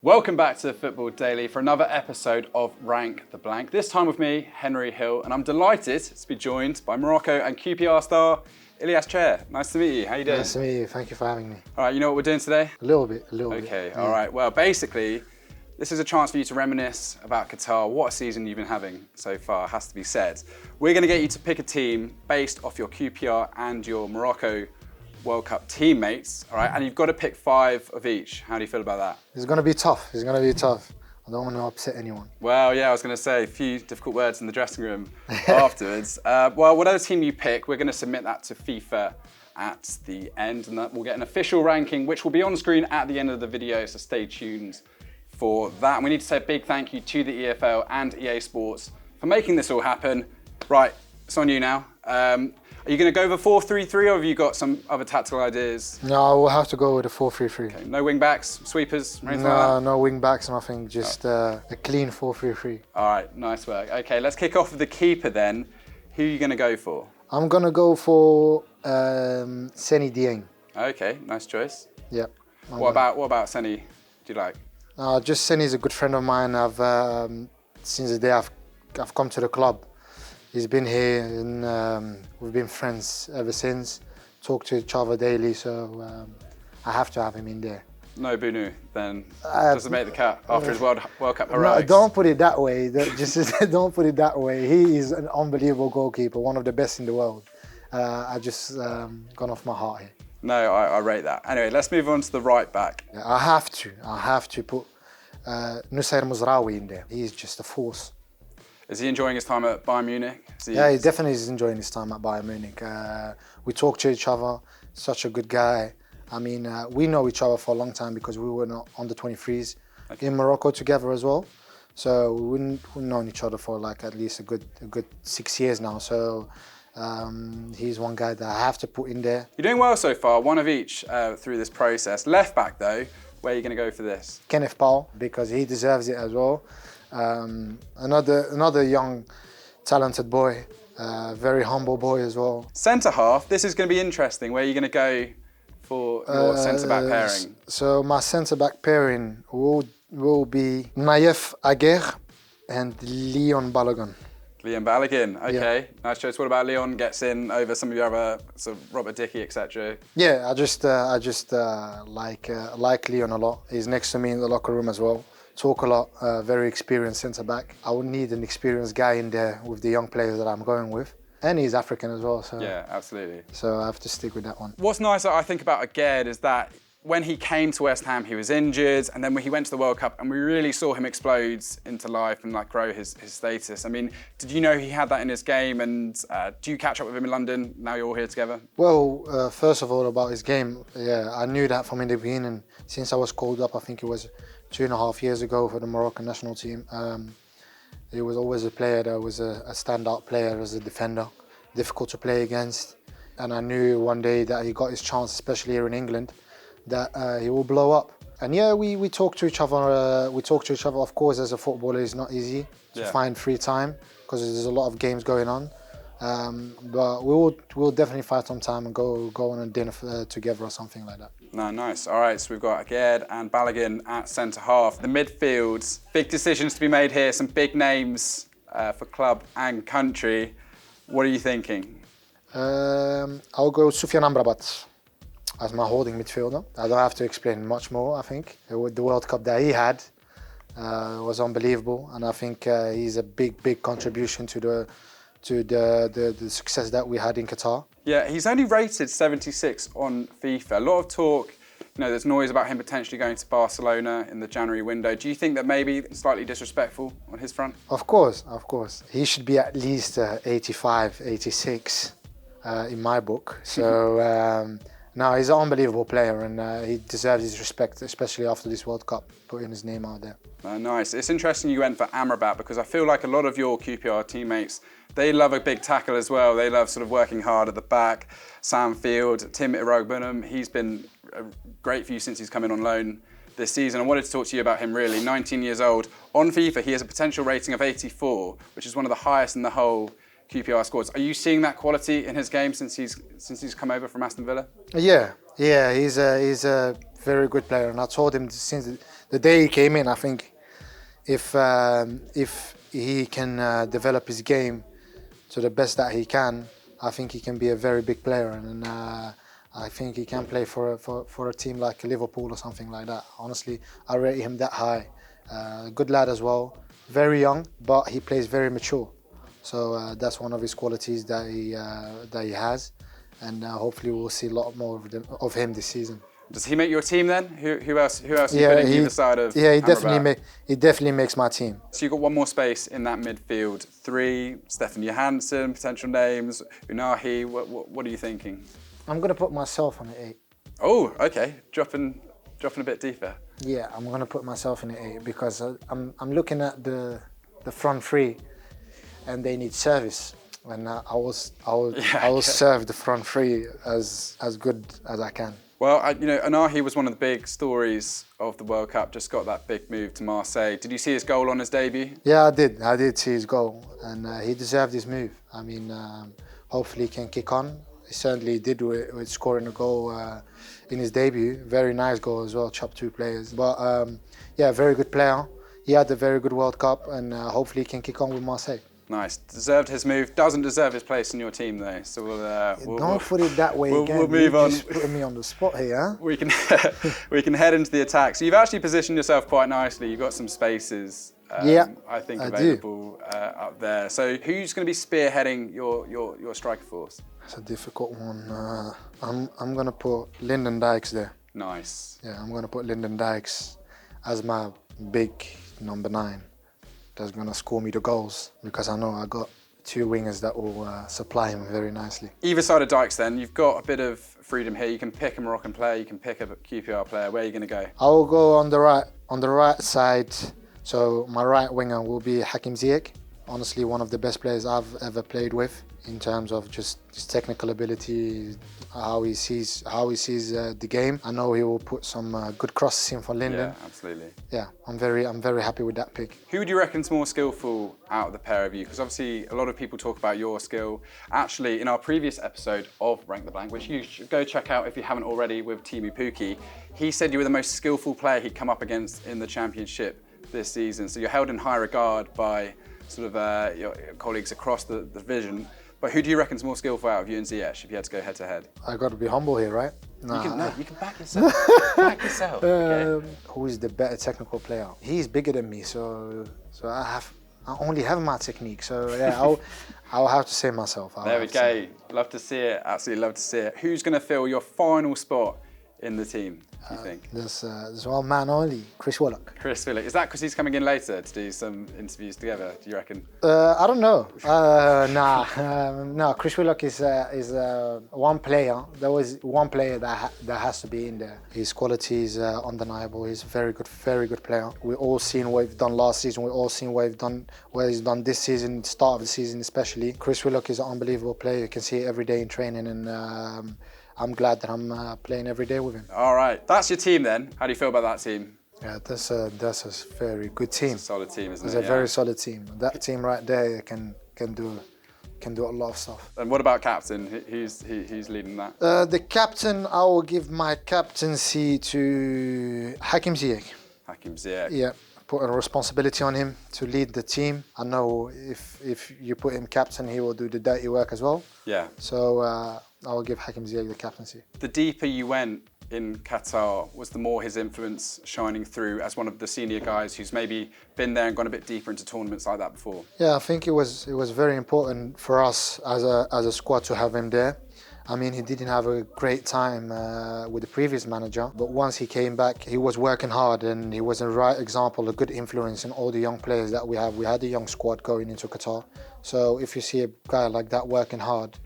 Welcome back to Football Daily for another episode of Rank the Blank. This time with me, Henry Hill, and I'm delighted to be joined by Morocco and QPR star Ilias Chair. Nice to meet you. How you doing? Nice to meet you. Thank you for having me. All right, you know what we're doing today? A little bit. Okay, all right. Well, basically, this is a chance for you to reminisce about Qatar. What a season you've been having so far, has to be said. We're going to get you to pick a team based off your QPR and your Morocco World Cup teammates, all right? And you've got to pick 5 of each. How do you feel about that? It's going to be tough. I don't want to upset anyone. Well, yeah, I was going to say a few difficult words in the dressing room afterwards. Well, whatever team you pick, we're going to submit that to FIFA at the end, and that we'll get an official ranking, which will be on screen at the end of the video, so stay tuned for that. And we need to say a big thank you to the EFL and EA Sports for making this all happen. Right, it's on you now. Are you going to go with 4-3-3, or have you got some other tactical ideas? No, we'll have to go with a 4-3-3. Okay, no wing backs, sweepers, or anything like that? No wing backs, nothing. Just a clean 4-3-3. All right, nice work. Okay, let's kick off with the keeper then. Who are you going to go for? I'm going to go for Seny Dieng. Okay, nice choice. Yep. What about Seny? Do you like? Just Seny is a good friend of mine. Since the day I've come to the club. He's been here and we've been friends ever since. Talk to each other daily, so I have to have him in there. No Bunu then doesn't make the cut after his World Cup heroics. No, don't put it that way. Don't put it that way. He is an unbelievable goalkeeper, one of the best in the world. I just gone off my heart here. No, I rate that. Anyway, let's move on to the right back. I have to put Nusayr Mazraoui in there. He's just a force. Is he enjoying his time at Bayern Munich? He definitely is enjoying his time at Bayern Munich. We talk to each other, such a good guy. I mean, we know each other for a long time because we were under 23s in Morocco together as well. So we've known each other for like at least a good 6 years now. So he's one guy that I have to put in there. You're doing well so far, one of each through this process. Left back though, where are you going to go for this? Kenneth Paul, because he deserves it as well. Another young, talented boy, very humble boy as well. Centre half, this is going to be interesting. Where are you going to go for your centre back pairing? So my centre back pairing will be Naïef Aguer and Leon Balogun. Leon Balogun, okay, Yeah. Nice choice. What about Leon gets in over some of your other sort of Robert Dickey, etc.? Yeah, I just like Leon a lot. He's next to me in the locker room as well. Talk a lot, very experienced centre back. I would need an experienced guy in there with the young players that I'm going with. And he's African as well, so yeah, absolutely. So I have to stick with that one. What's nice, I think, about Aguerd is that when he came to West Ham, he was injured, and then when he went to the World Cup, and we really saw him explode into life and like grow his status. I mean, did you know he had that in his game, and do you catch up with him in London now you're all here together? Well, first of all, about his game, yeah, I knew that from the beginning. Since I was called up, I think it was 2.5 years ago for the Moroccan national team. He was always a player that was a standout player as a defender, difficult to play against. And I knew one day that he got his chance, especially here in England, that he will blow up. And yeah, we talk to each other. Of course, as a footballer, it's not easy to find free time because there's a lot of games going on. But we'll definitely find some time and go on a dinner together or something like that. No, nice. All right, so we've got Aguerd and Balogun at centre half. The midfield, big decisions to be made here. Some big names for club and country. What are you thinking? I'll go Soufiane Amrabat as my holding midfielder. I don't have to explain much more, I think. The World Cup that he had was unbelievable, and I think he's a big contribution to the success that we had in Qatar. Yeah, he's only rated 76 on FIFA. A lot of talk, there's noise about him potentially going to Barcelona in the January window. Do you think that maybe slightly disrespectful on his front? Of course. He should be at least 85, 86 in my book. So, no, he's an unbelievable player and he deserves his respect, especially after this World Cup, putting his name out there. Nice. It's interesting you went for Amrabat because I feel like a lot of your QPR teammates, they love a big tackle as well. They love sort of working hard at the back. Sam Field, Tim Irogbunum, he's been great for you since he's come in on loan this season. I wanted to talk to you about him really. 19 years old. On FIFA, he has a potential rating of 84, which is one of the highest in the whole QPR squads. Are you seeing that quality in his game since he's come over from Aston Villa? Yeah, he's a very good player. And I told him since the day he came in, I think if he can develop his game to the best that he can, I think he can be a very big player. And I think he can play for a team like Liverpool or something like that. Honestly, I rate him that high. Good lad as well. Very young, but he plays very mature. So that's one of his qualities that he has, and hopefully we'll see a lot more of him this season. Does he make your team then? Who else are you putting either side of? Yeah, he definitely makes my team. So you've got one more space in that midfield three. Stefan Johansson, potential names. Unahi. What are you thinking? I'm gonna put myself on the 8. Oh, okay. Dropping a bit deeper. Yeah, I'm gonna put myself in the 8 because I'm looking at the front three, and they need service. And I will serve the front three as good as I can. Well, Unahi was one of the big stories of the World Cup. Just got that big move to Marseille. Did you see his goal on his debut? Yeah, I did. I did see his goal, and he deserved his move. I mean, hopefully he can kick on. He certainly did with scoring a goal in his debut. Very nice goal as well, chopped 2 players. But yeah, very good player. He had a very good World Cup, and hopefully he can kick on with Marseille. Nice. Deserved his move. Doesn't deserve his place in your team though. So don't put it that way again. We'll move on. Just putting me on the spot here. Huh? We can head into the attack. So you've actually positioned yourself quite nicely. You've got some spaces. I think available up there. So who's going to be spearheading your striker force? That's a difficult one. I'm going to put Lyndon Dykes there. Nice. Yeah, I'm going to put Lyndon Dykes as my big number 9. That's going to score me the goals, because I know I got 2 wingers that will supply him very nicely. Either side of Dykes then, you've got a bit of freedom here. You can pick a Moroccan player, you can pick a QPR player. Where are you going to go? I will go on the right side. So my right winger will be Hakim Ziyech. Honestly, one of the best players I've ever played with in terms of just his technical ability, how he sees the game. I know he will put some good crosses in for Lyndon. Yeah, absolutely. Yeah, I'm very happy with that pick. Who do you reckon's more skillful out of the pair of you? Because obviously a lot of people talk about your skill. Actually, in our previous episode of Rank the Blank, which you should go check out if you haven't already with Timu Pukki, he said you were the most skillful player he'd come up against in the championship this season. So you're held in high regard by sort of your colleagues across the division. But who do you reckon's more skillful out of you and Ziyech if you had to go head to head? I got to be humble here, right? You can back yourself. Back yourself. Okay. Who is the better technical player? He's bigger than me, so I only have my technique. So yeah, I'll have to say myself. There we go. Love to see it. Absolutely love to see it. Who's going to fill your final spot in the team, do you think? There's one man only, Chris Willock. Chris Willock. Is that because he's coming in later to do some interviews together, do you reckon? I don't know. No, Chris Willock is one player. There was one player that has to be in there. His quality is undeniable. He's a very good player. We've all seen what he's done last season. We've all seen what he's done this season, start of the season especially. Chris Willock is an unbelievable player. You can see it every day in training, and I'm glad that I'm playing every day with him. All right, that's your team then. How do you feel about that team? Yeah, that's a very good team. It's a solid team, isn't it? It's a very solid team. That team right there can do a lot of stuff. And what about captain? Who's leading that? The captain, I will give my captaincy to Hakim Ziyech. Hakim Ziyech. Yeah. Put a responsibility on him to lead the team. I know if you put him captain, he will do the dirty work as well. Yeah. So I will give Hakim Ziyech the captaincy. The deeper you went in Qatar, was the more his influence shining through as one of the senior guys who's maybe been there and gone a bit deeper into tournaments like that before? Yeah, I think it was very important for us as a squad to have him there. I mean, he didn't have a great time with the previous manager, but once he came back, he was working hard, and he was a right example, a good influence in all the young players that we have. We had a young squad going into Qatar. So if you see a guy like that working hard,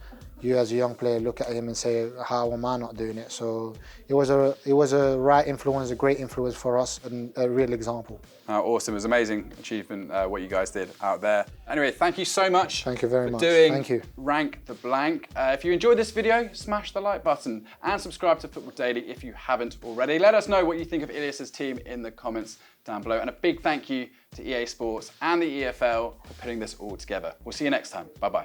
you as a young player look at him and say, how am I not doing it? So it was a right influence, a great influence for us, and a real example. Awesome. It was an amazing achievement what you guys did out there. Anyway, thank you so much. Thank you very much. Doing Thank you. Rank the Blank. If you enjoyed this video, smash the like button and subscribe to Football Daily if you haven't already. Let us know what you think of Ilias's team in the comments down below. And a big thank you to EA Sports and the EFL for putting this all together. We'll see you next time. Bye-bye.